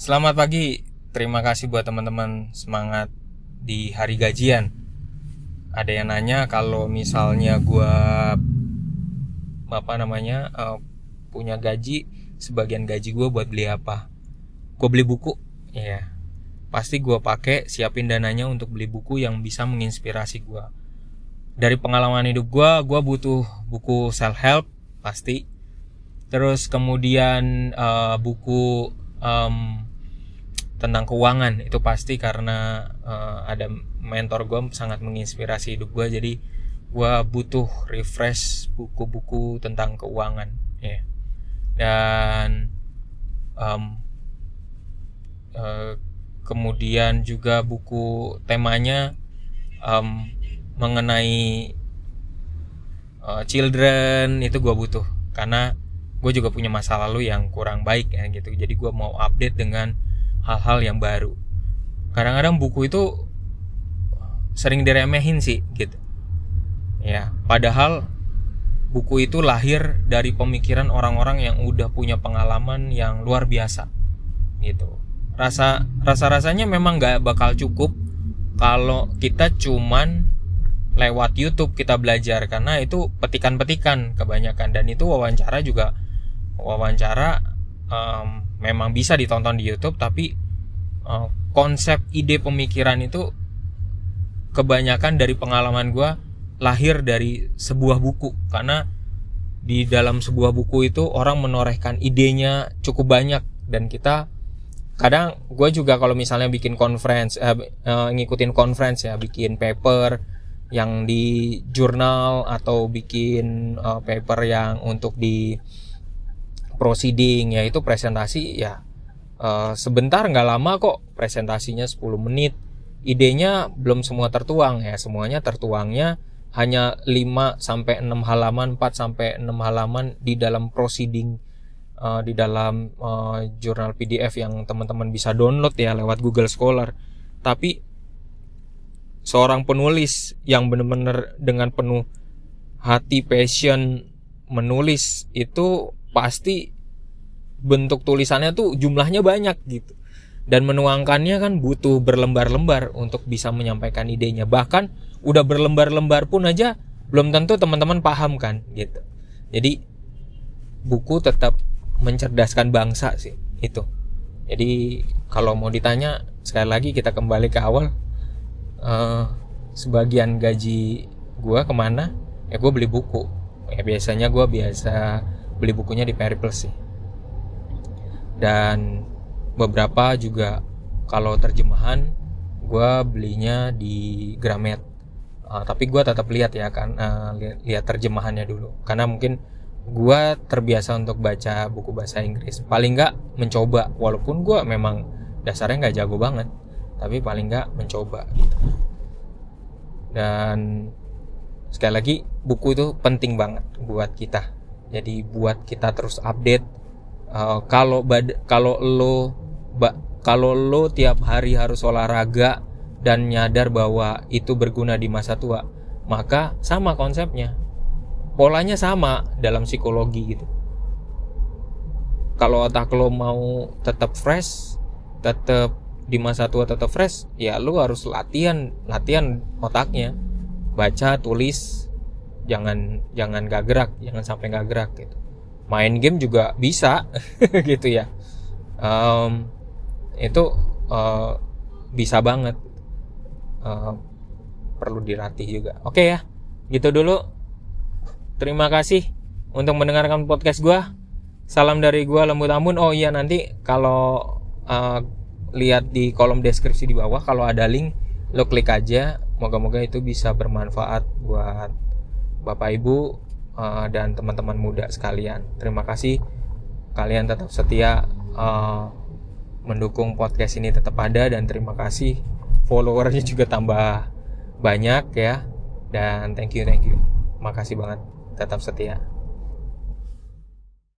Selamat pagi, terima kasih buat teman-teman semangat di hari gajian. Ada yang nanya kalau misalnya gue punya gaji, sebagian gaji gue buat beli apa? Gue beli buku, ya. Pasti gue pakai siapin dananya untuk beli buku yang bisa menginspirasi gue. Dari pengalaman hidup gue butuh buku self help pasti. Terus kemudian buku tentang keuangan itu pasti karena ada mentor gue sangat menginspirasi hidup gue, jadi gue butuh refresh buku-buku tentang keuangan ya. Dan kemudian juga buku temanya mengenai children itu gue butuh karena gue juga punya masa lalu yang kurang baik ya gitu, jadi gue mau update dengan hal-hal yang baru. Kadang-kadang buku itu sering diremehin sih gitu ya, padahal buku itu lahir dari pemikiran orang-orang yang udah punya pengalaman yang luar biasa gitu. Rasanya memang gak bakal cukup kalau kita cuman lewat YouTube kita belajar, karena itu petikan-petikan kebanyakan, dan itu wawancara memang bisa ditonton di YouTube, tapi konsep ide pemikiran itu kebanyakan dari pengalaman gue lahir dari sebuah buku, karena di dalam sebuah buku itu orang menorehkan idenya cukup banyak. Dan kita kadang, gue juga kalau misalnya bikin conference, ngikutin conference ya, bikin paper yang di jurnal atau bikin paper yang untuk di proceeding ya, itu presentasi ya sebentar, nggak lama kok presentasinya 10 menit. Idenya belum semua tertuang ya, semuanya tertuangnya hanya 5-6 halaman, 4-6 halaman di dalam proceeding, di dalam jurnal PDF yang teman-teman bisa download ya lewat Google Scholar. Tapi seorang penulis yang benar-benar dengan penuh hati, passion menulis, itu pasti bentuk tulisannya tuh jumlahnya banyak gitu, dan menuangkannya kan butuh berlembar-lembar untuk bisa menyampaikan idenya. Bahkan udah berlembar-lembar pun aja belum tentu teman-teman paham kan gitu. Jadi buku tetap mencerdaskan bangsa sih itu. Jadi kalau mau ditanya sekali lagi, kita kembali ke awal, sebagian gaji gue kemana ya? Gue beli buku ya, biasanya gue beli bukunya di Periplus sih. Dan beberapa juga kalau terjemahan gue belinya di Gramet, tapi gue tetap lihat ya kan, lihat terjemahannya dulu, karena mungkin gue terbiasa untuk baca buku bahasa Inggris. Paling nggak mencoba, walaupun gue memang dasarnya nggak jago banget, tapi paling nggak mencoba gitu. Dan sekali lagi, buku itu penting banget buat kita, jadi buat kita terus update. Kalau lo tiap hari harus olahraga dan nyadar bahwa itu berguna di masa tua, maka sama konsepnya, polanya sama dalam psikologi gitu. Kalau otak lo mau tetap fresh, tetap di masa tua tetap fresh, ya lo harus latihan otaknya, baca, tulis, jangan gak gerak, jangan sampai gak gerak gitu. Main game juga bisa gitu ya, itu bisa banget, perlu dilatih juga. Oke ya, gitu dulu. Terima kasih untuk mendengarkan podcast gue. Salam dari gue, Lembut Ambon. Oh iya, nanti kalau lihat di kolom deskripsi di bawah, kalau ada link, lo klik aja. Moga-moga itu bisa bermanfaat buat Bapak Ibu dan teman-teman muda sekalian. Terima kasih kalian tetap setia mendukung podcast ini tetap ada, dan terima kasih followernya juga tambah banyak ya. Dan thank you, makasih banget tetap setia.